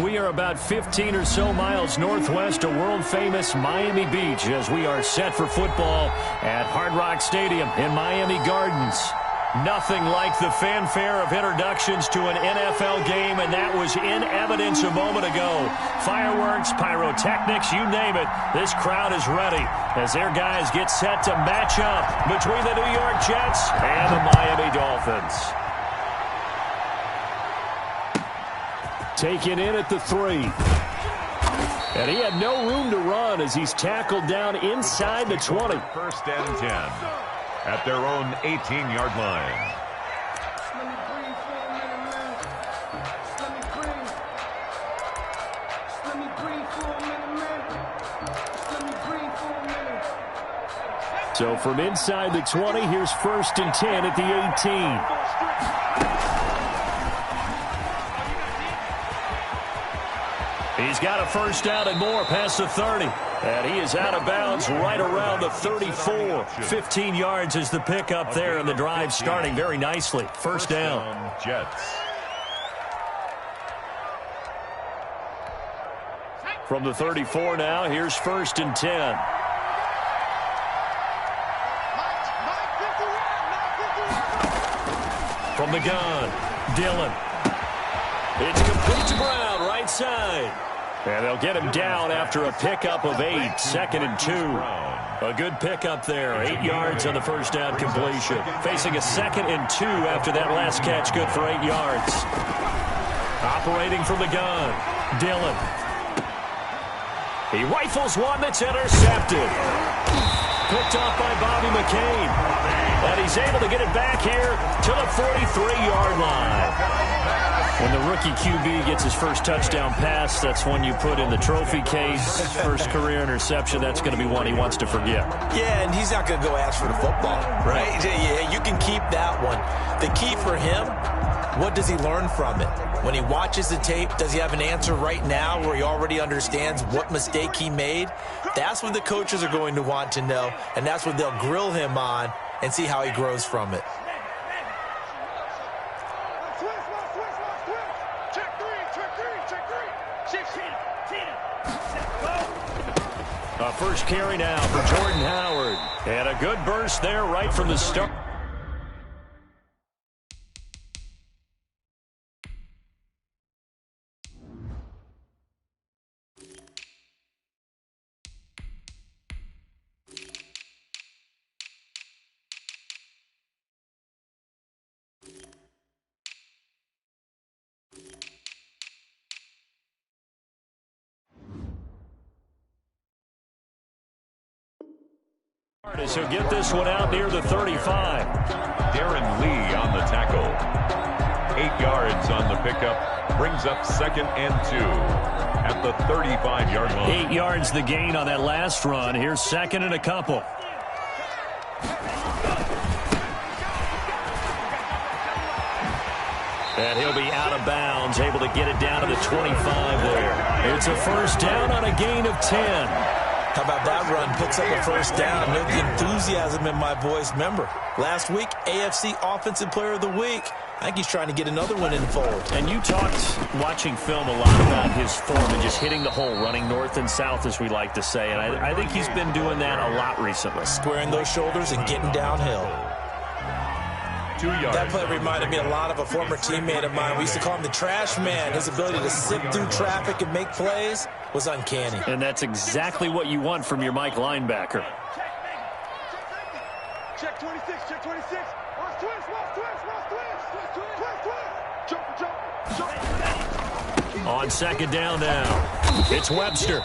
We are about 15 or so miles northwest of world-famous Miami Beach as we are set for football at Hard Rock Stadium in Miami Gardens. Nothing like the fanfare of introductions to an NFL game, and that was in evidence a moment ago. Fireworks, pyrotechnics, you name it. This crowd is ready as their guys get set to match up between the New York Jets and the Miami Dolphins. Taken in at the 3. And he had no room to run as he's tackled down inside the 20. First and 10 at their own 18-yard line. So from inside the 20, here's first and 10 at the 18. He's got a first down and more past the 30. And he is out of bounds right around the 34. 15 yards is the pickup there, and the drive starting very nicely. First down. Jets. From the 34 now, here's first and 10. From the gun, Dillon. It's complete to Brown, right side. And they'll get him down after a pickup of 8, second and 2. A good pickup there, 8 yards on the first down completion. Facing a second and 2 after that last catch, good for 8 yards. Operating from the gun, Dillon. He rifles one that's intercepted. Picked off by Bobby McCain. And he's able to get it back here to the 43-yard line. When the rookie QB gets his first touchdown pass, that's one you put in the trophy case. First career interception, that's going to be one he wants to forget. Yeah, and he's not going to go ask for the football, right? Yeah, you can keep that one. The key for him, what does he learn from it? When he watches the tape, does he have an answer right now where he already understands what mistake he made? That's what the coaches are going to want to know, and that's what they'll grill him on and see how he grows from it. A first carry now for Jordan Howard. And a good burst there right from the start. So get this one out near the 35. Darren Lee on the tackle. 8 yards on the pickup. Brings up second and 2 at the 35-yard line. 8 yards the gain on that last run. Here's second and a couple. And he'll be out of bounds, able to get it down to the 25 there. It's a first down on a gain of 10. How about that run? Picks up a first down. Note the enthusiasm in my voice. Remember, last week, AFC Offensive Player of the Week. I think he's trying to get another one in the fold. And you talked, watching film, a lot about his form and just hitting the hole, running north and south, as we like to say. And I think he's been doing that a lot recently. Squaring those shoulders and getting downhill. 2 yards. That play reminded me a lot of a former teammate of mine. We used to call him the trash man. His ability to sift through traffic and make plays was uncanny. And that's exactly what you want from your Mike linebacker. Check 26, check 26. Watch twist, watch twist, watch twist. Jump. On second down now, it's Webster.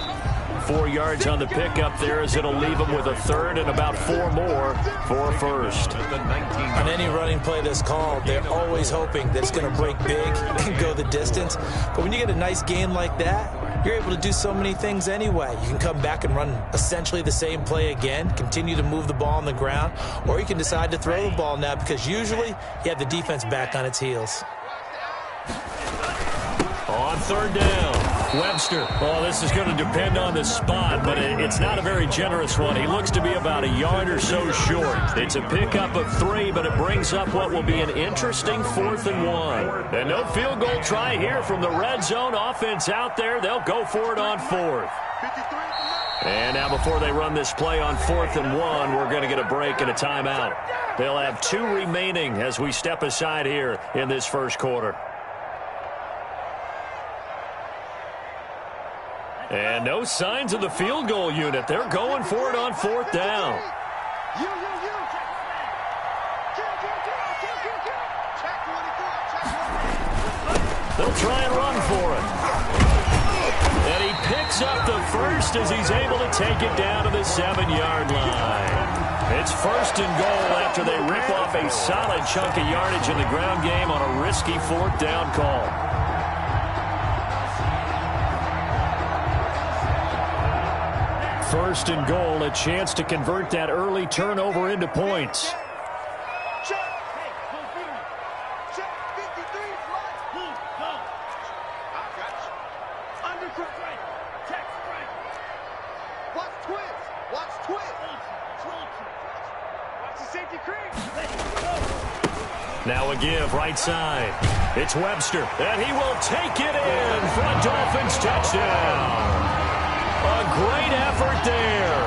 4 yards on the pickup there as it'll leave him with a third and about 4 more for first. On any running play that's called, they're always hoping that it's going to break big and go the distance. But when you get a nice gain like that, you're able to do so many things anyway. You can come back and run essentially the same play again, continue to move the ball on the ground, or you can decide to throw the ball now because usually you have the defense back on its heels. On third down, Webster. Oh, this is going to depend on the spot, but it's not a very generous one. He looks to be about a yard or so short. It's a pickup of 3, but it brings up what will be an interesting 4th and 1. And no field goal try here from the red zone. Offense out there. They'll go for it on 4th. And now before they run this play on 4th and 1, we're going to get a break and a timeout. They'll have 2 remaining as we step aside here in this first quarter. And no signs of the field goal unit. They're going for it on 4th down. They'll try and run for it. And he picks up the first as he's able to take it down to the 7-yard line. It's 1st and goal after they rip off a solid chunk of yardage in the ground game on a risky 4th down call. First and goal, a chance to convert that early turnover into points. Now a give right side. It's Webster, and he will take it in for a Dolphins touchdown. A great effort there.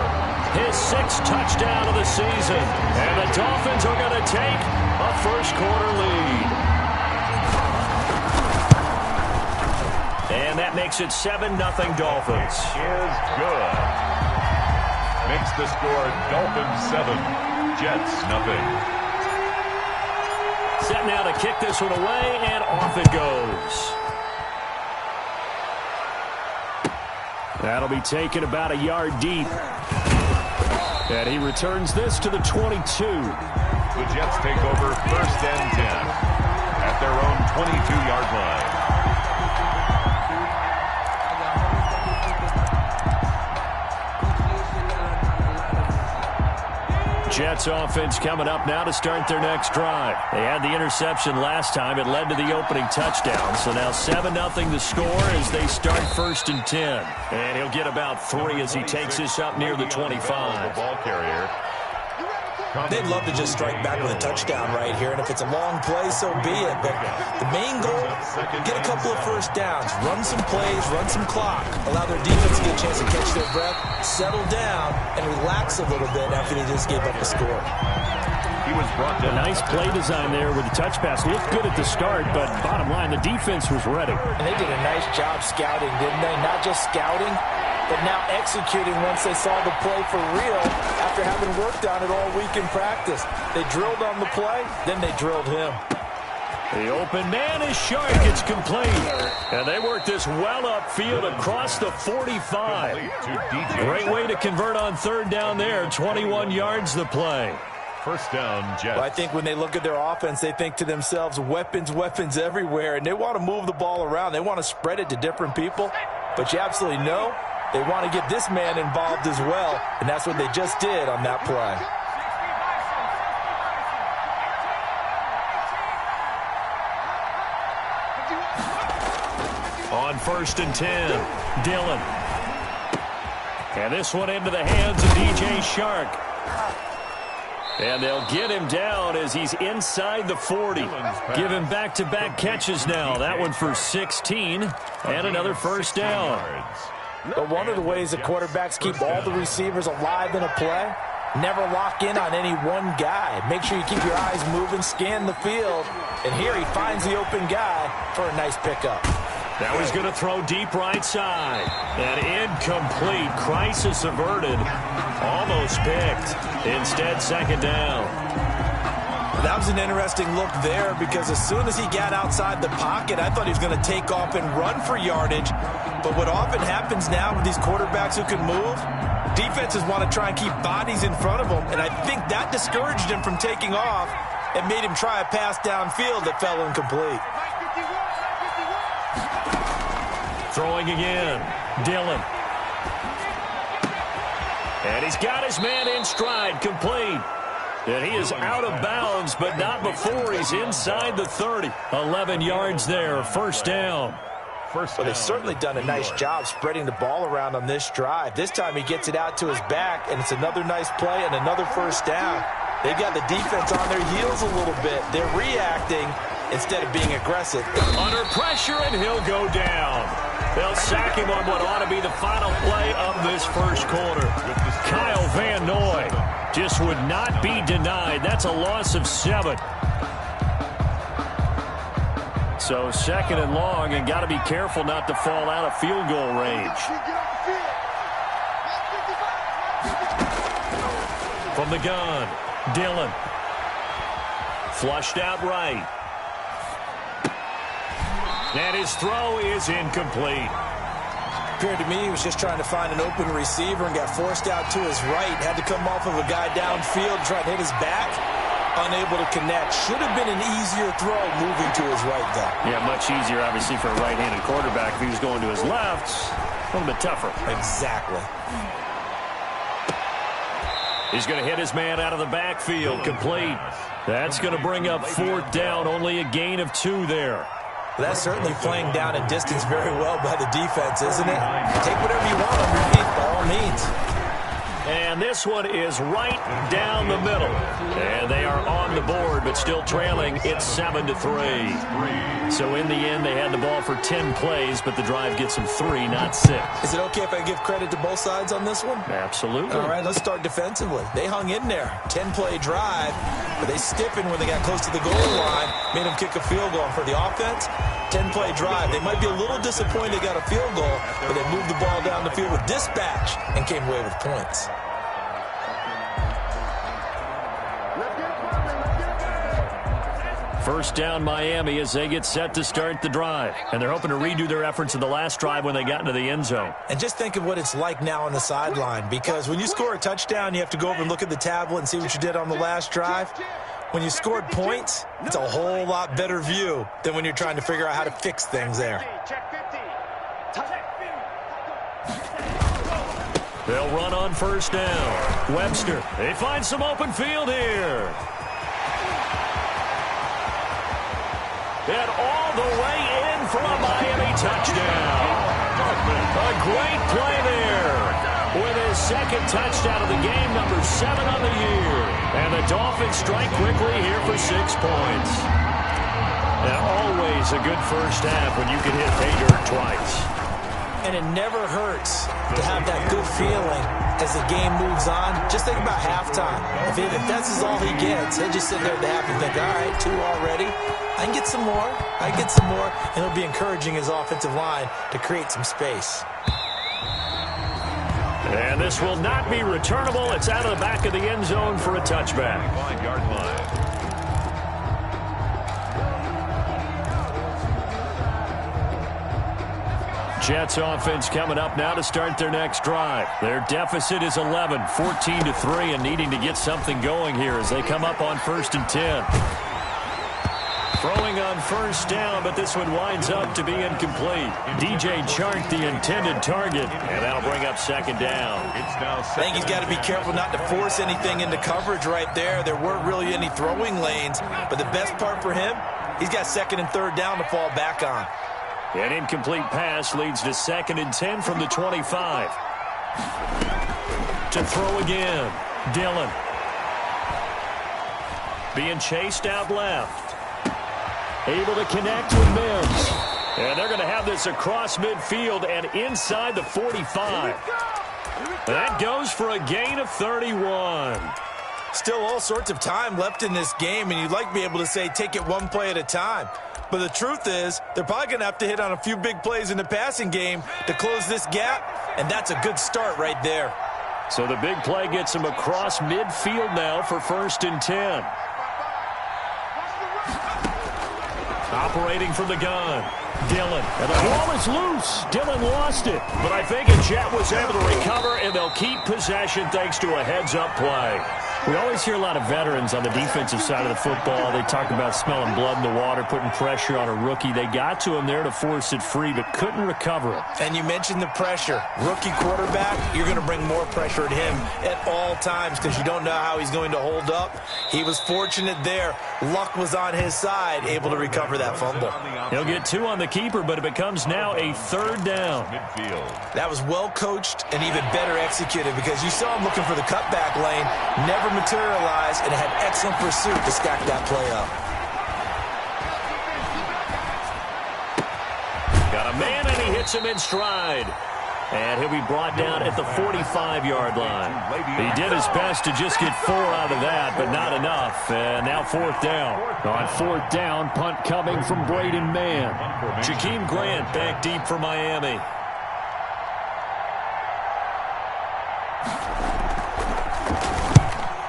His 6th touchdown of the season. And the Dolphins are going to take a first-quarter lead. And that makes it 7-0 Dolphins. Is good. Makes the score Dolphins 7, Jets 0. Set now to kick this one away, and off it goes. That'll be taken about a yard deep. And he returns this to the 22. The Jets take over 1st and 10 at their own 22-yard line. Jets offense coming up now to start their next drive. They had the interception last time. It led to the opening touchdown. So now 7-0 the score as they start 1st and 10. And he'll get about 3 as he takes this up near the 25. The ball carrier. They'd love to just strike back with a touchdown right here, and if it's a long play, so be it. But the main goal, get a couple of first downs, run some plays, run some clock, allow their defense to get a chance to catch their breath, settle down, and relax a little bit after they just gave up a score. He was brought down. A nice play design there with the touch pass. Looked good at the start, but bottom line, the defense was ready. And they did a nice job scouting, didn't they? Not just scouting, but now executing once they saw the play for real after having worked on it all week in practice. They drilled on the play, then they drilled him. The open man is Shark. It's complete. And they work this well upfield across the 45. Great way to convert on 3rd down there. 21 yards the play. First down, Jets. Well, I think when they look at their offense, they think to themselves, weapons, weapons everywhere. And they want to move the ball around. They want to spread it to different people. But you absolutely know they want to get this man involved as well. And that's what they just did on that play. On 1st and 10, Dillon. And this one into the hands of DJ Shark. And they'll get him down as he's inside the 40. Give him back-to-back catches now. That one for 16 and another first down. But one of the ways the quarterbacks keep all the receivers alive in a play, never lock in on any one guy. Make sure you keep your eyes moving, scan the field. And here he finds the open guy for a nice pickup. Now he's going to throw deep right side. And incomplete. Crisis averted. Almost picked. Instead, 2nd down. That was an interesting look there because as soon as he got outside the pocket, I thought he was going to take off and run for yardage. But what often happens now with these quarterbacks who can move, defenses want to try and keep bodies in front of them. And I think that discouraged him from taking off and made him try a pass downfield that fell incomplete. Throwing again, Dillon. And he's got his man in stride, complete. And he is out of bounds, but not before he's inside the 30. 11 yards there, first down. first Well, they've down, certainly done a nice job spreading the ball around on this drive. This time he gets it out to his back, and it's another nice play and another first down. They've got the defense on their heels a little bit. They're reacting instead of being aggressive. Under pressure, and he'll go down. They'll sack him on what ought to be the final play of this first quarter. Kyle Van Noy just would not be denied. That's a loss of 7. So second and long, and got to be careful not to fall out of field goal range. From the gun, Dillon. Flushed out right. And his throw is incomplete. Appeared to me he was just trying to find an open receiver and got forced out to his right. Had to come off of a guy downfield, try to hit his back. Unable to connect. Should have been an easier throw moving to his right, though. Yeah, much easier, obviously, for a right-handed quarterback. If he was going to his left, a little bit tougher. Exactly. He's going to hit his man out of the backfield, complete. That's going to bring up 4th down, only a gain of 2 there. That's certainly playing down in distance very well by the defense, isn't it? Take whatever you want underneath, by all means. And this one is right down the middle. And they are on the board, but still trailing. It's 7-3. So in the end, they had the ball for 10 plays, but the drive gets them 3, not 6. Is it okay if I give credit to both sides on this one? Absolutely. All right, let's start defensively. They hung in there. 10-play drive, but they stiffened when they got close to the goal line, made them kick a field goal. For the offense, 10-play drive. They might be a little disappointed they got a field goal, but they moved the ball down the field with dispatch and came away with points. First down Miami as they get set to start the drive. And they're hoping to redo their efforts in the last drive when they got into the end zone. And just think of what it's like now on the sideline, because when you score a touchdown, you have to go over and look at the tablet and see what you did on the last drive. When you scored points, it's a whole lot better view than when you're trying to figure out how to fix things there. They'll run on first down. Webster, they find some open field here. And all the way in for a Miami touchdown. A great play there. With his second touchdown of the game, number 7 on the year. And the Dolphins strike quickly here for 6 points. And always a good first half when you can hit pay dirt twice. And it never hurts to have that good feeling as the game moves on. Just think about halftime. If that's all he gets, he'll just sit there at the half and think, all right, 2 already. I can get some more. I can get some more. And it'll be encouraging his offensive line to create some space. And this will not be returnable. It's out of the back of the end zone for a touchback. 5-yard line. Jets offense coming up now to start their next drive. Their deficit is 11, 14-3, and needing to get something going here as they come up on 1st and 10. Throwing on first down, but this one winds up to be incomplete. DJ Chark, the intended target, and that'll bring up 2nd down. I think he's got to be careful not to force anything into coverage right there. There weren't really any throwing lanes, but the best part for him, he's got 2nd and 3rd down to fall back on. An incomplete pass leads to 2nd and 10 from the 25. To throw again, Dillon. Being chased out left. Able to connect with Mims. And they're going to have this across midfield and inside the 45. That goes for a gain of 31. Still all sorts of time left in this game, and you'd like to be able to say take it one play at a time. But the truth is, they're probably going to have to hit on a few big plays in the passing game to close this gap, and that's a good start right there. So the big play gets them across midfield now for 1st and 10. Operating from the gun, Dillon. And the ball is loose. Dillon lost it. But I think Jet was able to recover, and they'll keep possession thanks to a heads-up play. We always hear a lot of veterans on the defensive side of the football. They talk about smelling blood in the water, putting pressure on a rookie. They got to him there to force it free, but couldn't recover it. And you mentioned the pressure. Rookie quarterback, you're going to bring more pressure at him at all times because you don't know how he's going to hold up. He was fortunate there. Luck was on his side, able to recover that fumble. He'll get 2 on the keeper, but it becomes now a 3rd down. That was well coached and even better executed because you saw him looking for the cutback lane, never materialized, and had excellent pursuit to stack that play up. Got a man, and he hits him in stride. And he'll be brought down at the 45-yard line. He did his best to just get 4 out of that, but not enough. And now 4th down. On 4th down, punt coming from Braden Mann. Jakeem Grant back deep for Miami.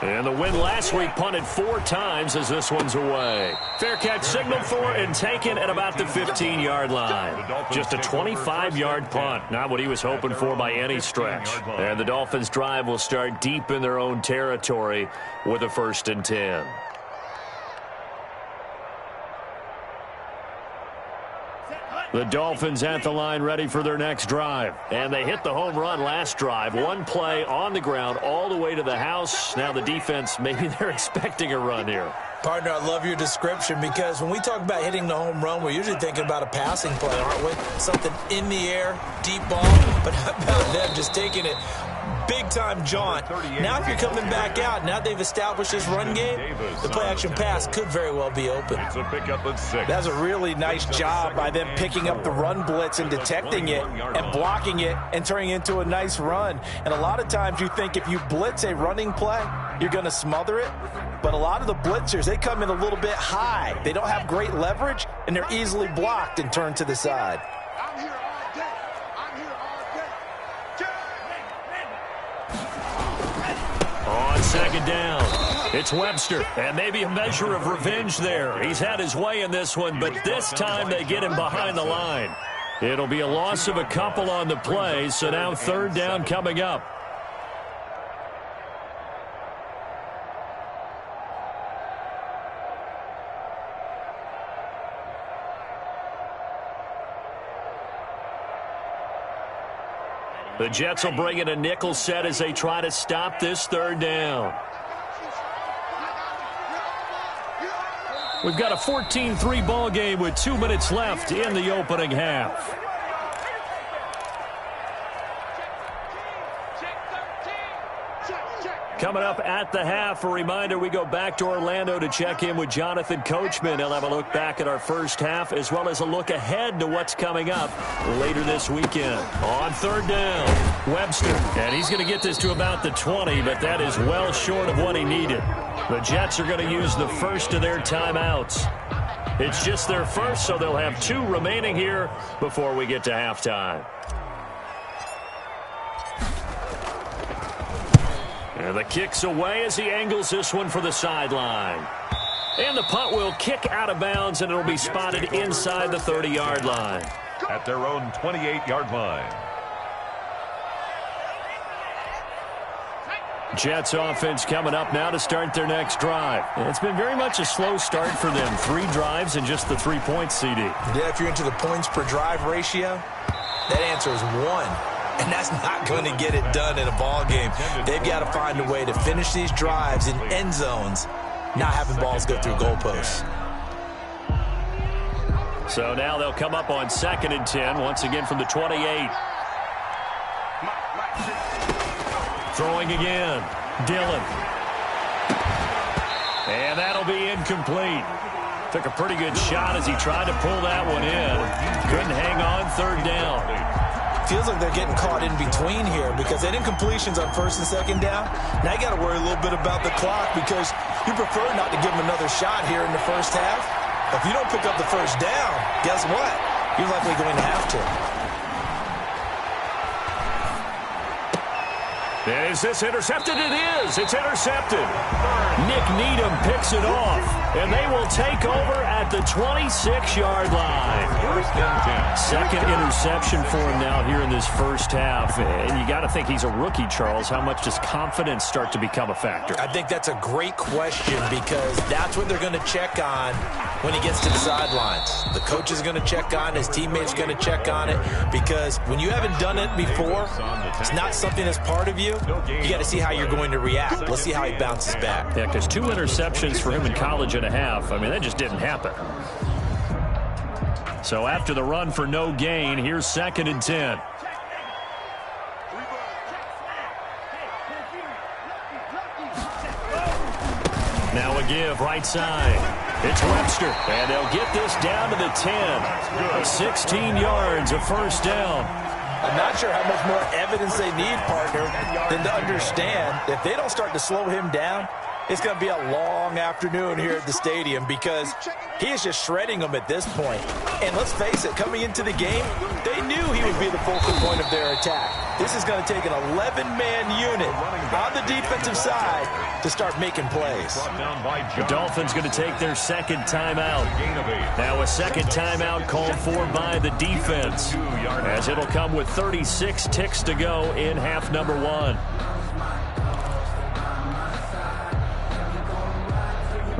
And the win last week punted 4 times as this one's away. Fair catch signaled for and taken at about the 15-yard line. Just a 25-yard punt. Not what he was hoping for by any stretch. And the Dolphins' drive will start deep in their own territory with a 1st and 10. The Dolphins at the line ready for their next drive. And they hit the home run last drive. 1 play on the ground all the way to the house. Now the defense, maybe they're expecting a run here. Partner, I love your description because when we talk about hitting the home run, we're usually thinking about a passing play, aren't we? Something in the air, deep ball, but how about them just taking it big-time jaunt. Now if you're coming back out, now they've established this run game, the play-action pass could very well be open. It's a pickup at 6. That's a really nice job by them picking up the run blitz and detecting it and blocking it and turning it into a nice run. And a lot of times you think if you blitz a running play, you're going to smother it. But a lot of the blitzers, they come in a little bit high. They don't have great leverage, and they're easily blocked and turned to the side. I'm here all day. I'm here all day. On 2nd down, it's Webster. And maybe a measure of revenge there. He's had his way in this one, but this time they get him behind the line. It'll be a loss of a couple on the play, so now 3rd down coming up. The Jets will bring in a nickel set as they try to stop this 3rd down. We've got a 14-3 ball game with 2 minutes left in the opening half. Coming up at the half, a reminder, we go back to Orlando to check in with Jonathan Coachman. He'll have a look back at our first half as well as a look ahead to what's coming up later this weekend. On 3rd down, Webster. And he's going to get this to about the 20, but that is well short of what he needed. The Jets are going to use the first of their timeouts. It's just their first, so they'll have 2 remaining here before we get to halftime. And the kick's away as he angles this one for the sideline. And the punt will kick out of bounds, and it'll be spotted inside the 30-yard line. At their own 28-yard line. Jets offense coming up now to start their next drive. And it's been very much a slow start for them. 3 drives and just the 3 points, CD. Yeah, if you're into the points per drive ratio, that answer is 1. And that's not going to get it done in a ball game. They've got to find a way to finish these drives in end zones, not having balls go through goalposts. So now they'll come up on 2nd and 10, once again from the 28. Throwing again, Dillon. And that'll be incomplete. Took a pretty good shot as he tried to pull that one in. Couldn't hang on 3rd down. Feels like they're getting caught in between here because they did incompletions on 1st and 2nd down. Now you got to worry a little bit about the clock because you prefer not to give them another shot here in the first half. If you don't pick up the 1st down, guess what? You're likely going to have to. And is this intercepted? It is. It's intercepted. Nick Needham picks it off, and they will take over at the 26-yard line. First and 10. Second interception for him now here in this first half. And you got to think he's a rookie, Charles. How much does confidence start to become a factor? I think that's a great question because that's what they're going to check on when he gets to the sidelines. The coach is going to check on it. His teammates are going to check on it because when you haven't done it before, it's not something that's part of you. You got to see how you're going to react. Let's see how he bounces back. Yeah, because 2 interceptions for him in college and a half. I mean, that just didn't happen. So after the run for no gain, here's 2nd and 10. Now a give right side. It's Webster, and they'll get this down to the 10. 16 yards, a first down. I'm not sure how much more evidence they need, partner, than to understand if they don't start to slow him down, it's going to be a long afternoon here at the stadium because he is just shredding them at this point. And let's face it, coming into the game, they knew he would be the focal point of their attack. This is going to take an 11-man unit on the defensive side to start making plays. The Dolphins going to take their second timeout. Now a second timeout called for by the defense, as it'll come with 36 ticks to go in half number 1.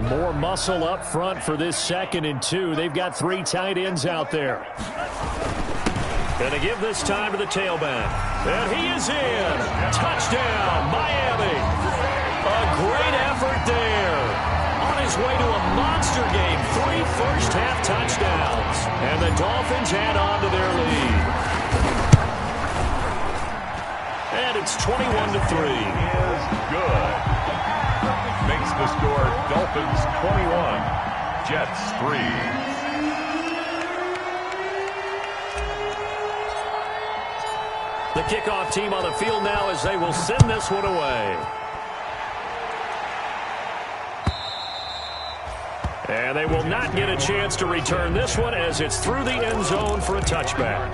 More muscle up front for this 2nd and 2. They've got 3 tight ends out there. Going to give this time to the tailback. And he is in. Touchdown, Miami. A great effort there. On his way to a monster game. 3 first-half touchdowns. And the Dolphins add on to their lead. And it's 21-3. Is good. Makes the score Dolphins 21, Jets 3. The kickoff team on the field now as they will send this one away. And they will not get a chance to return this one as it's through the end zone for a touchback.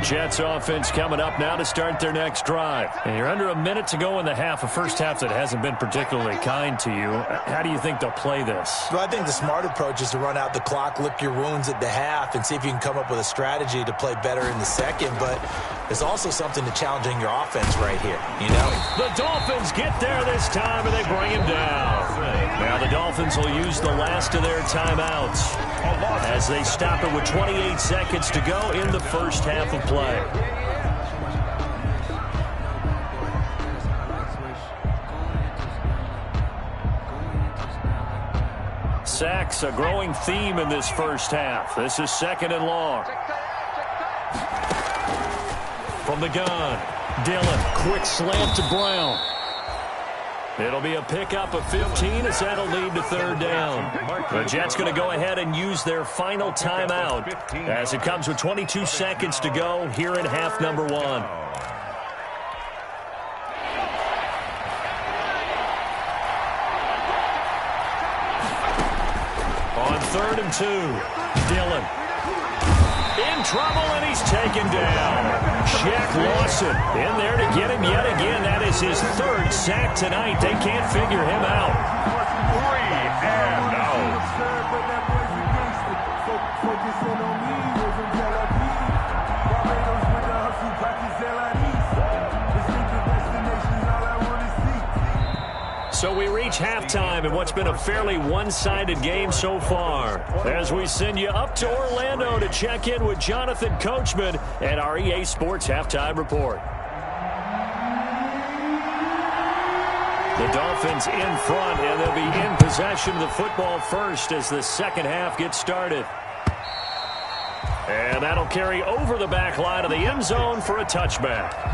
Jets offense coming up now to start their next drive. And you're under a minute to go in the half, a first half that hasn't been particularly kind to you. How do you think they'll play this? Well, I think the smart approach is to run out the clock, lick your wounds at the half, and see if you can come up with a strategy to play better in the second. But there's also something to challenging your offense right here, you know? The Dolphins get there this time, and they bring him down. Now the Dolphins will use the last of their timeouts as they stop it with 28 seconds to go in the first half of play. Sacks, a growing theme in this first half. This is 2nd and long. From the gun, Dillon, quick slant to Brown. It'll be a pickup of 15 as that'll lead to 3rd down. The Jets going to go ahead and use their final timeout as it comes with 22 seconds to go here in half number 1. On 3rd and 2, Dillon. In trouble, and he's taken down. Jack Lawson in there to get him yet again. That is his 3rd sack tonight. They can't figure him out. 3 and out. So we reach halftime in what's been a fairly one-sided game so far, as we send you up to Orlando to check in with Jonathan Coachman at our EA Sports Halftime Report. The Dolphins in front, and they'll be in possession of the football first as the second half gets started. And that'll carry over the back line of the end zone for a touchback.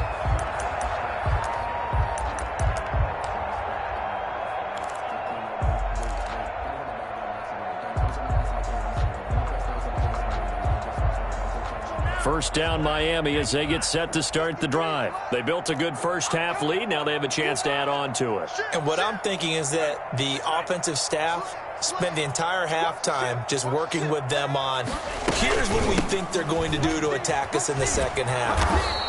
First down Miami as they get set to start the drive. They built a good first half lead. Now they have a chance to add on to it. And what I'm thinking is that the offensive staff spent the entire halftime just working with them on, here's what we think they're going to do to attack us in the second half.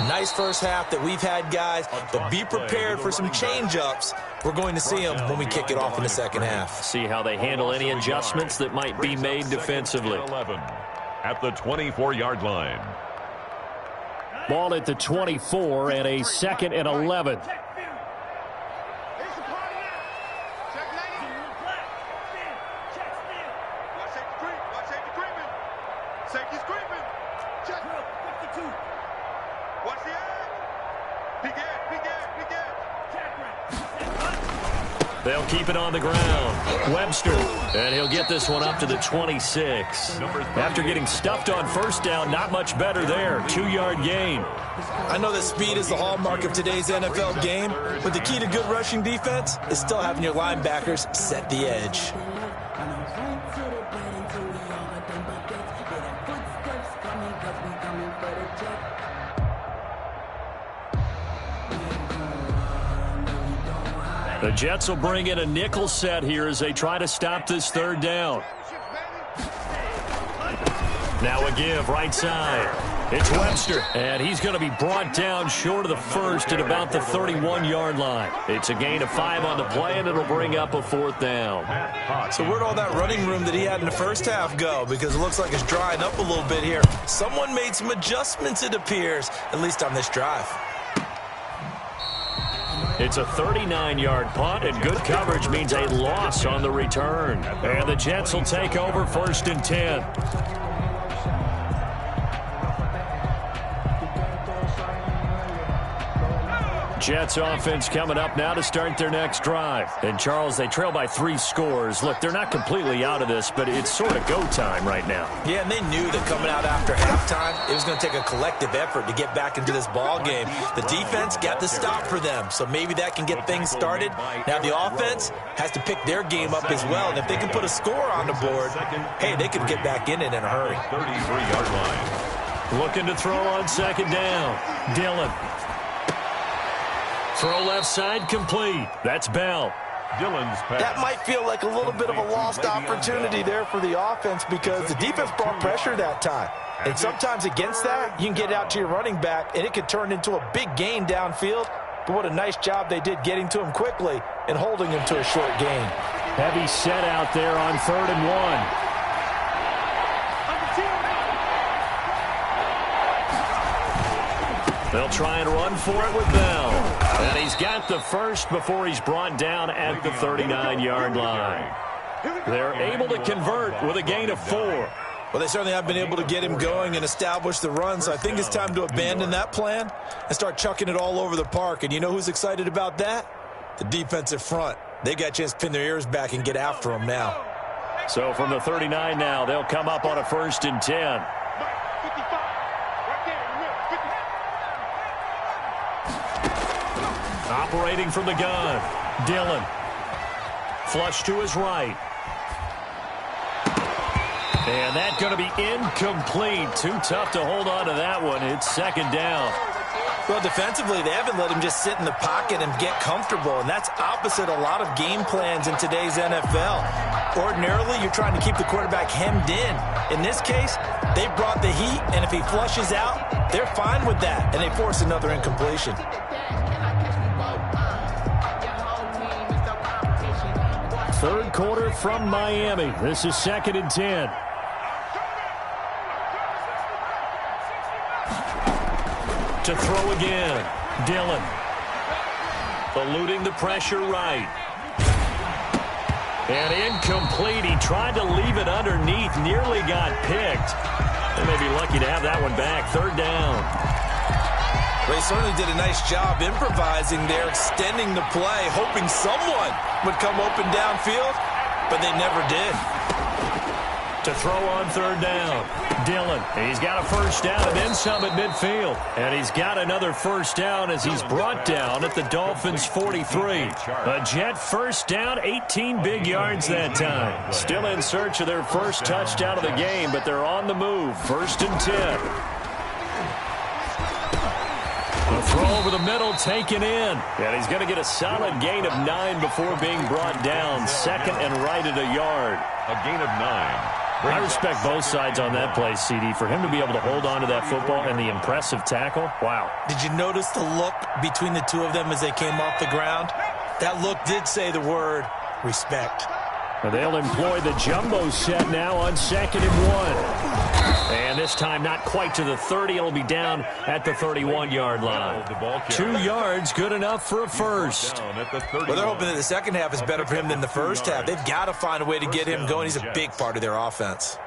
Nice first half that we've had, guys, but be prepared for some change-ups. We're going to see them when we kick it off in the second half. See how they handle any adjustments that might be made defensively. 11 at the 24-yard line. Ball at the 24 and a 2nd and 11. Safety's creeping. Check. 52. Watch the edge. Begin. They'll keep it on the ground. Webster, and he'll get this one up to the 26. After getting stuffed on first down, not much better there. 2-yard gain. I know that speed is the hallmark of today's NFL game, but the key to good rushing defense is still having your linebackers set the edge. The Jets will bring in a nickel set here as they try to stop this third down. Now a give, right side. It's Webster, and he's going to be brought down short of the first at about the 31-yard line. It's a gain of 5 on the play, and it'll bring up a 4th down. So where'd all that running room that he had in the first half go? Because it looks like it's drying up a little bit here. Someone made some adjustments, it appears, at least on this drive. It's a 39-yard punt, and good coverage means a loss on the return. And the Jets will take over 1st and 10. Jets offense coming up now to start their next drive. And, Charles, they trail by 3 scores. Look, they're not completely out of this, but it's sort of go time right now. Yeah, and they knew that coming out after halftime, it was going to take a collective effort to get back into this ball game. The defense got the stop for them, so maybe that can get things started. Now the offense has to pick their game up as well, and if they can put a score on the board, hey, they can get back in it in a hurry. 33-yard line. Looking to throw on 2nd down. Dillon. Throw left side complete. That's Bell. Dillon's pass. That might feel like a little bit of a lost opportunity there for the offense because the defense brought pressure that time. And sometimes against that, you can get out to your running back, and it could turn into a big gain downfield. But what a nice job they did getting to him quickly and holding him to a short gain. Heavy set out there on 3rd and 1. They'll try and run for it with Bell. And he's got the first before he's brought down at the 39-yard line. They're able to convert with a gain of 4. Well, they certainly have been able to get him going and establish the run, so I think it's time to abandon that plan and start chucking it all over the park. And you know who's excited about that? The defensive front. They got a chance to pin their ears back and get after him now. So from the 39 now, they'll come up on a 1st and 10. Operating from the gun, Dillon. Flush to his right. And that's going to be incomplete. Too tough to hold on to that one. It's 2nd down. Well, defensively, they haven't let him just sit in the pocket and get comfortable, and that's opposite a lot of game plans in today's NFL. Ordinarily, you're trying to keep the quarterback hemmed in. In this case, they brought the heat, and if he flushes out, they're fine with that, and they force another incompletion. 3rd quarter from Miami. This is 2nd and 10. To throw again. Dillon. Eluding the pressure right. And incomplete. He tried to leave it underneath. Nearly got picked. They may be lucky to have that one back. 3rd down. Well, he certainly did a nice job improvising there, extending the play, hoping someone would come open downfield, but they never did. To throw on 3rd down. Dillon. He's got a 1st down and then some at midfield. And he's got another 1st down as he's brought down at the Dolphins' 43. A Jet 1st down, 18 big yards that time. Still in search of their first touchdown of the game, but they're on the move. 1st and 10. The throw over the middle, taken in. And he's going to get a solid gain of 9 before being brought down. Second and right at a yard. A gain of 9. I respect both sides on that play, CD. For him to be able to hold on to that football and the impressive tackle, wow. Did you notice the look between the two of them as they came off the ground? That look did say the word respect. And they'll employ the jumbo set now on 2nd and 1. And this time not quite to the 30. It'll be down at the 31-yard line. 2 yards, good enough for a first. Well, they're hoping that the second half is better for him than the first half. They've got to find a way to get him going. He's a big part of their offense.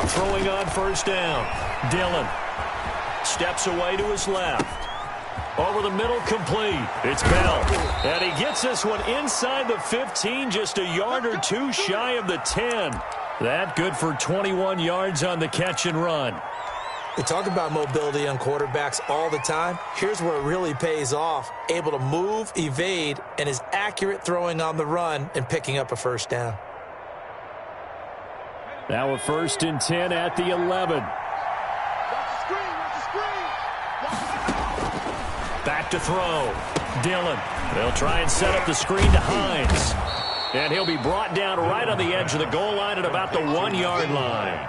Throwing on first down. Dillon steps away to his left. Over the middle, complete. It's Bell. And he gets this one inside the 15, just a yard or two shy of the 10. That good for 21 yards on the catch and run. We talk about mobility on quarterbacks all the time. Here's where it really pays off. Able to move, evade, and is accurate throwing on the run and picking up a first down. Now a 1st and 10 at the 11. Back to throw. Dillon. They'll try and set up the screen to Hines. And he'll be brought down right on the edge of the goal line at about the 1-yard line.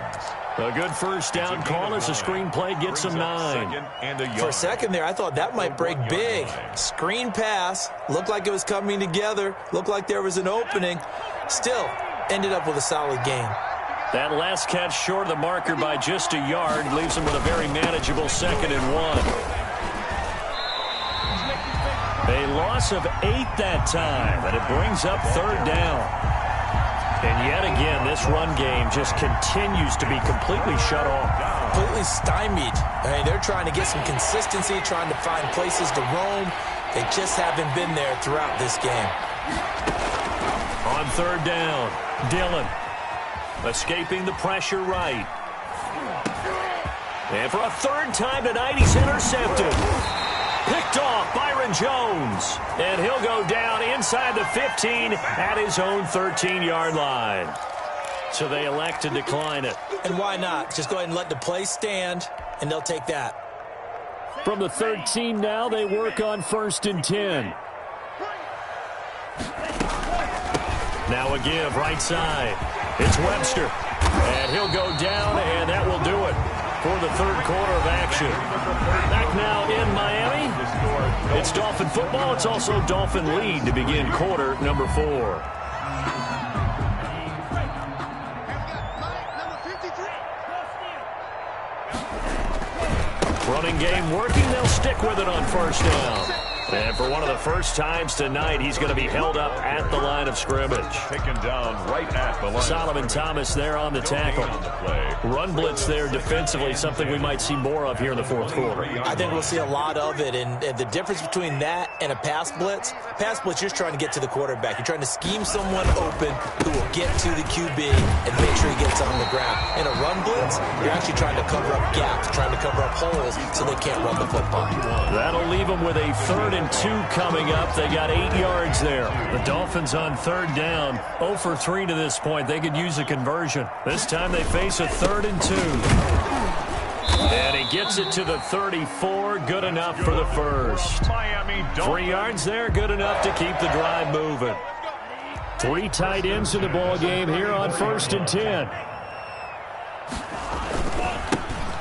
A good first down call as the screen play gets him 9. For a second there, I thought that might break big. Screen pass. Looked like it was coming together. Looked like there was an opening. Still, ended up with a solid gain. That last catch short of the marker by just a yard leaves him with a very manageable 2nd and 1. A loss of 8 that time, and it brings up 3rd down. And yet again, this run game just continues to be completely shut off. Completely stymied. I mean, they're trying to get some consistency, trying to find places to roam. They just haven't been there throughout this game. On 3rd down, Dillon. Escaping the pressure right. And for a 3rd time tonight, he's intercepted. Picked off Byron Jones. And he'll go down inside the 15 at his own 13-yard line. So they elect to decline it. And why not? Just go ahead and let the play stand, and they'll take that. From the 13 now, they work on 1st and 10. Now a give right side. It's Webster. And he'll go down, and that will do it for the 3rd quarter of action. Back now in Miami. It's Dolphin football. It's also Dolphin lead to begin quarter number 4. Running game working. They'll stick with it on 1st down. And for one of the first times tonight, he's going to be held up at the line of scrimmage. Taken down right at the line. Solomon Thomas there on the tackle. Run blitz there defensively, something we might see more of here in the 4th quarter. I think we'll see a lot of it, and the difference between that and a pass blitz, you're just trying to get to the quarterback. You're trying to scheme someone open who will get to the QB and make sure he gets on the ground. In a run blitz, you're actually trying to cover up gaps, trying to cover up holes so they can't run the football. That'll leave them with a 3rd and 2 coming up. They got 8 yards there. The Dolphins on 3rd down. 0 for 3 to this point. They could use a conversion. This time they face a 3rd and 2. And he gets it to the 34. Good enough for the first. 3 yards there. Good enough to keep the drive moving. 3 tight ends in the ball game here on 1st and 10.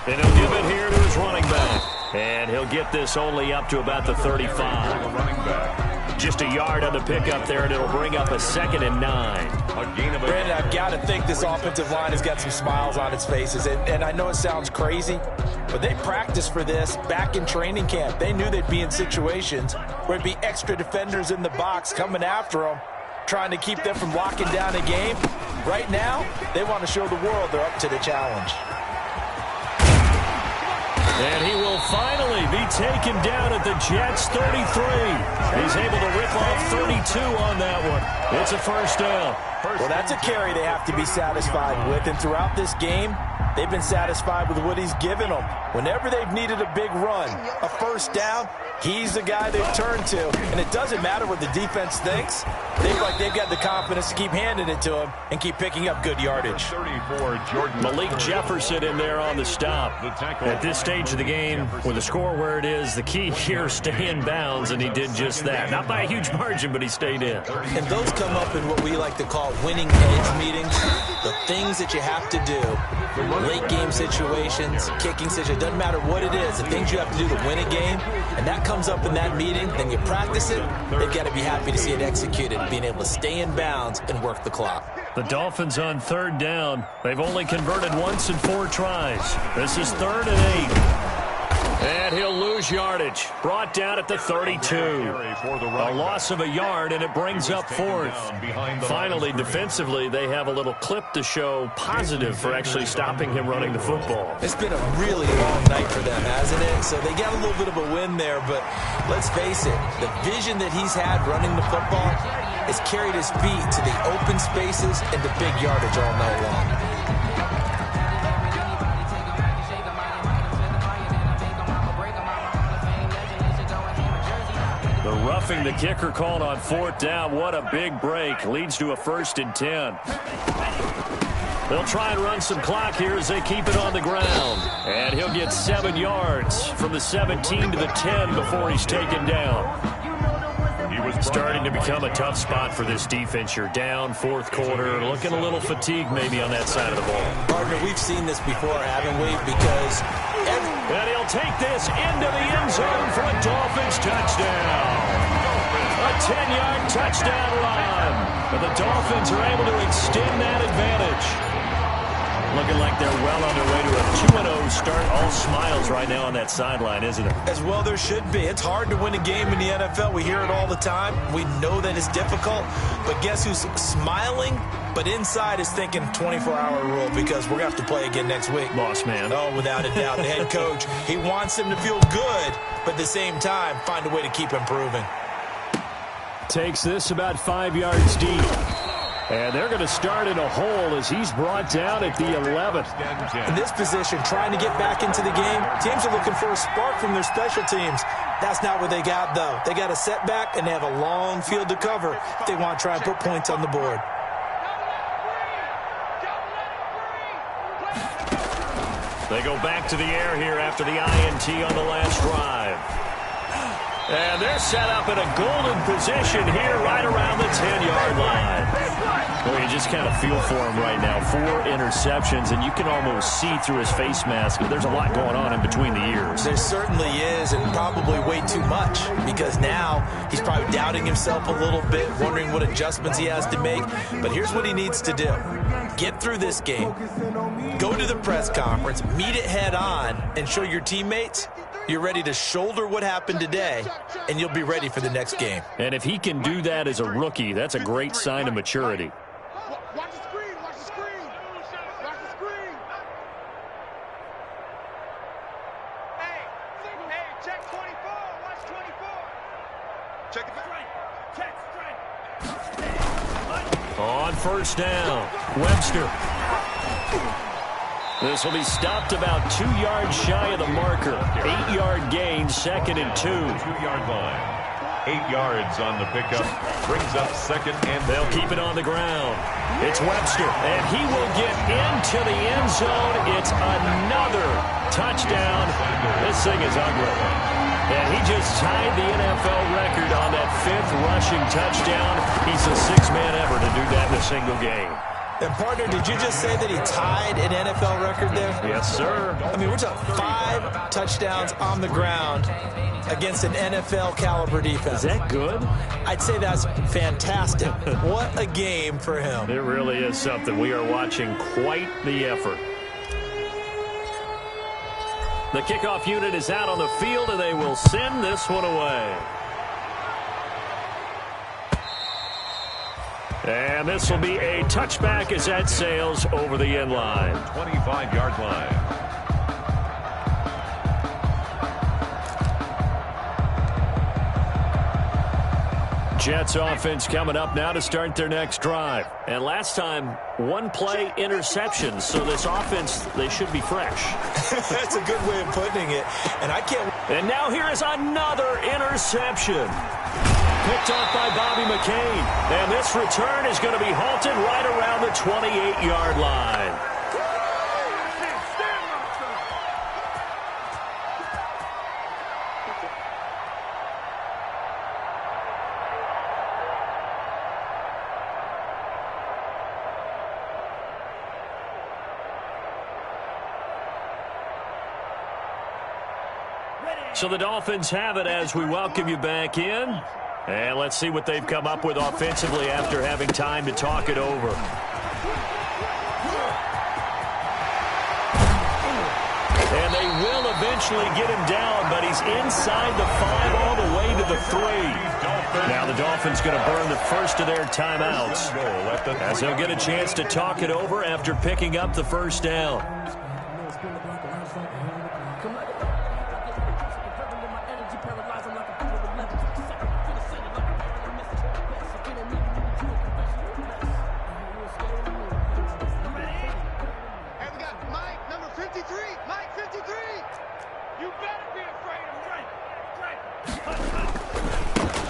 And he'll give it here to his running back. And he'll get this only up to about the 35. Just a yard on the pickup there, and it'll bring up a 2nd and 9. Brandon, I've got to think this offensive line has got some smiles on its faces. And I know it sounds crazy, but they practiced for this back in training camp. They knew they'd be in situations where it'd be extra defenders in the box coming after them, trying to keep them from locking down a game. Right now, they want to show the world they're up to the challenge. And he will finally be taken down at the Jets' 33. He's able to rip off 32 on that one. It's a first down. Well, that's a carry they have to be satisfied with. And throughout this game, they've been satisfied with what he's given them. Whenever they've needed a big run, a first down, he's the guy they've turned to. And it doesn't matter what the defense thinks. They've got the confidence to keep handing it to him and keep picking up good yardage. 34, Jordan Malik Jefferson in there on the stop. At this stage of the game, with the score where it is, the key here, stay in bounds, and he did just that. Not by a huge margin, but he stayed in. And those come up in what we like to call winning edge meetings. The things that you have to do, late game situations, kicking situations, doesn't matter what it is, the things you have to do to win a game, and that comes up in that meeting, then you practice it, they've got to be happy to see it executed, being able to stay in bounds and work the clock. The Dolphins on third down. They've only converted once in 4 tries. This is 3rd and 8. And he'll lose yardage. Brought down at the 32. A loss of a yard, and it brings up 4th. Finally, defensively, they have a little clip to show positive for actually stopping him running the football. It's been a really long night for them, hasn't it? So they got a little bit of a win there, but let's face it, the vision that he's had running the football has carried his feet to the open spaces and the big yardage all night long. The roughing the kicker called on 4th down. What a big break. Leads to a 1st and 10. They'll try and run some clock here as they keep it on the ground. And he'll get 7 yards from the 17 to the 10 before he's taken down. Starting to become a tough spot for this defense. You're down 4th quarter. Looking a little fatigued maybe on that side of the ball. Partner, we've seen this before, haven't we? Because and he'll take this into the end zone for a Dolphins touchdown. A 10-yard touchdown run. But the Dolphins are able to extend that advantage. Looking like they're well on their way to a 2-0 start. All smiles right now on that sideline, isn't it? As well there should be. It's hard to win a game in the NFL. We hear it all the time. We know that it's difficult. But guess who's smiling? But inside is thinking 24-hour rule because we're going to have to play again next week. Boss man. Oh, without a doubt. The head coach, he wants them to feel good, but at the same time, find a way to keep improving. Takes this about 5 yards deep. And they're going to start in a hole as he's brought down at the 11th. In this position, trying to get back into the game, teams are looking for a spark from their special teams. That's not what they got, though. They got a setback, and they have a long field to cover if they want to try and put points on the board. They go back to the air here after the INT on the last drive. And they're set up in a golden position here right around the 10-yard line. Well, you just kind of feel for him right now. 4 interceptions, and you can almost see through his face mask. There's a lot going on in between the ears. There certainly is, and probably way too much, because now he's probably doubting himself a little bit, wondering what adjustments he has to make. But here's what he needs to do. Get through this game, go to the press conference, meet it head on, and show your teammates you're ready to shoulder what happened today, and you'll be ready for the next game. And if he can do that as a rookie, that's a great sign of maturity. Watch the screen, watch the screen. Watch the screen. Hey, check 24, watch 24. Check it straight. Check straight. On 1st down, Webster. This will be stopped about 2 yards shy of the marker. 8-yard gain, 2nd and 2. 2-yard line. 8 yards on the pickup. Brings up 2nd and 2. They'll keep it on the ground. It's Webster, and he will get into the end zone. It's another touchdown. This thing is ugly. And he just tied the NFL record on that 5th rushing touchdown. He's the 6th man ever to do that in a single game. And, partner, did you just say that he tied an NFL record there? Yes, sir. I mean, we're talking 5 touchdowns on the ground against an NFL-caliber defense. Is that good? I'd say that's fantastic. What a game for him. It really is something. We are watching quite the effort. The kickoff unit is out on the field, and they will send this one away. And this will be a touchback as that sails over the end line. 25-yard line. Jets offense coming up now to start their next drive. And last time, one play interception. So this offense, they should be fresh. That's a good way of putting it. And now here is another interception. Picked off by Bobby McCain. And this return is going to be halted right around the 28-yard line. So the Dolphins have it as we welcome you back in. And let's see what they've come up with offensively after having time to talk it over. And they will eventually get him down, but he's inside the 5 all the way to the 3. Now the Dolphins going to burn the first of their timeouts as they'll get a chance to talk it over after picking up the first down.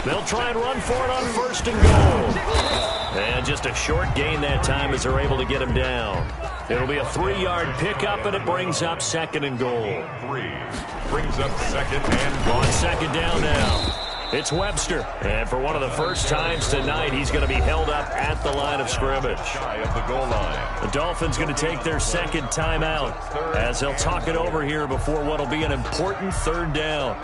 They'll try and run for it on first and goal. And just a short gain that time as they're able to get him down. It'll be a 3-yard pickup, and it brings up second and goal. 3 brings up second and goal. On second down now. It's Webster. And for one of the first times tonight, he's going to be held up at the line of scrimmage. Shy of the goal line. The Dolphins going to take their second timeout as they'll talk it over here before what will be an important third down.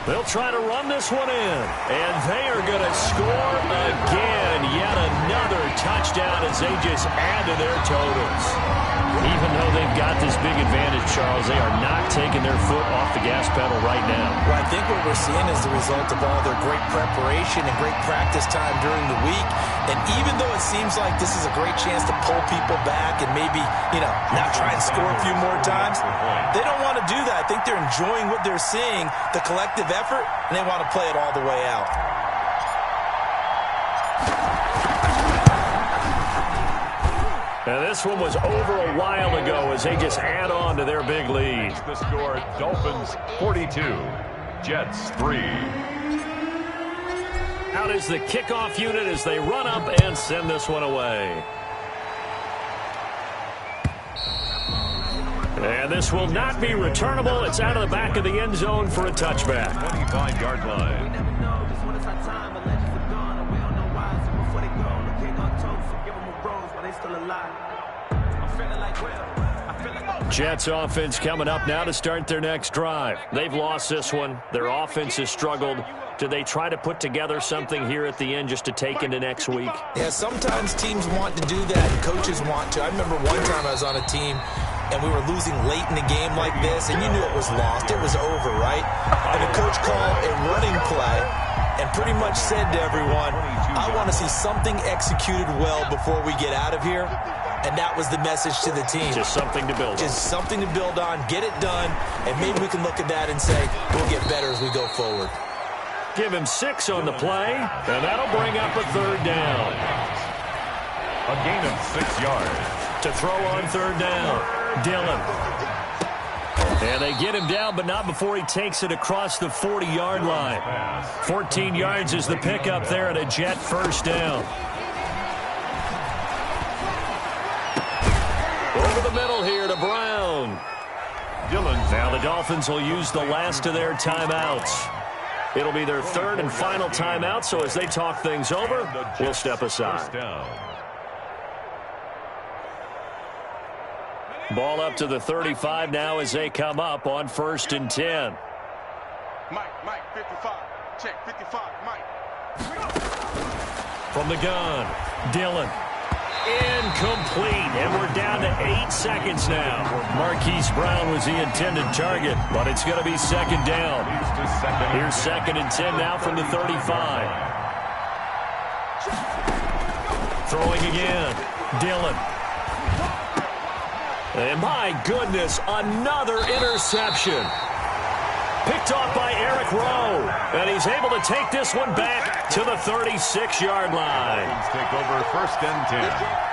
They'll try to run this one in, and they are going to score again. Yet another touchdown as they just add to their totals. Even though they've got this big advantage, Charles, they are not taking their foot off the gas pedal right now. Well, I think what we're seeing is the result of all their great preparation and great practice time during the week. And even though it seems like this is a great chance to pull people back and maybe, not try and score a few more times, they don't want to do that. I think they're enjoying what they're seeing, the collective effort, and they want to play it all the way out. Now this one was over a while ago as they just add on to their big lead. The score, Dolphins 42, Jets 3. Out is the kickoff unit as they run up and send this one away. And this will not be returnable. It's out of the back of the end zone for a touchback. 25-yard line. Jets offense coming up now to start their next drive. They've lost this one. Their offense has struggled. Do they try to put together something here at the end just to take into next week? Yeah, sometimes teams want to do that and coaches want to. I remember one time I was on a team and we were losing late in a game like this, and you knew it was lost. It was over, right? And the coach called a running play and pretty much said to everyone, I want to see something executed well before we get out of here. And that was the message to the team. Just something to build on. Just something to build on, get it done, and maybe we can look at that and say, we'll get better as we go forward. Give him 6 on the play, and that'll bring up a third down. A gain of 6 yards. To throw on third down, Dillon. And they get him down, but not before he takes it across the 40-yard line. 14 yards is the pickup there at a Jet first down. Over the middle here to Brown. Dillon. Now the Dolphins will use the last of their timeouts. It'll be their third and final timeout, so as they talk things over, we'll step aside. Ball up to the 35 now as they come up on 1st and 10. Mike, 55. Check, 55, Mike. From the gun, Dillon. Incomplete, and we're down to 8 seconds now. Marquise Brown was the intended target, but it's going to be second down. Here's 2nd and 10 now from the 35. Throwing again. Dillon. And my goodness, another interception. Picked off by Eric Rowe. And he's able to take this one back to the 36-yard line. Take over 1st and 10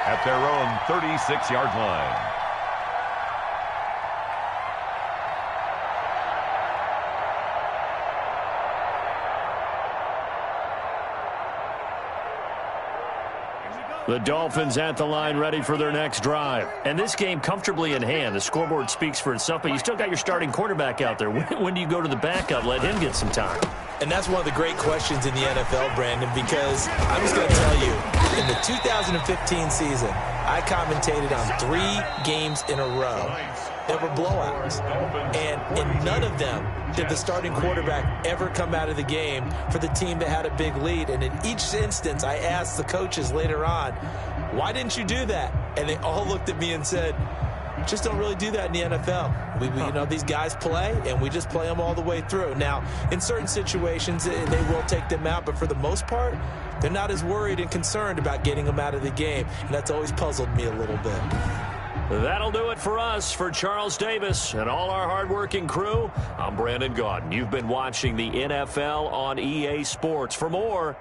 at their own 36-yard line. The Dolphins at the line ready for their next drive. And this game comfortably in hand. The scoreboard speaks for itself, but you still got your starting quarterback out there. When do you go to the backup? Let him get some time. And that's one of the great questions in the NFL, Brandon, because I'm just going to tell you, in the 2015 season, I commentated on 3 games in a row that were blowouts. And in none of them did the starting quarterback ever come out of the game for the team that had a big lead. And in each instance, I asked the coaches later on, why didn't you do that? And they all looked at me and said, just don't really do that in the NFL. We you know, these guys play, and we just play them all the way through. Now, in certain situations, they will take them out, but for the most part, they're not as worried and concerned about getting them out of the game, and that's always puzzled me a little bit. That'll do it for us. For Charles Davis and all our hardworking crew, I'm Brandon Gaudin. You've been watching the NFL on EA Sports. For more,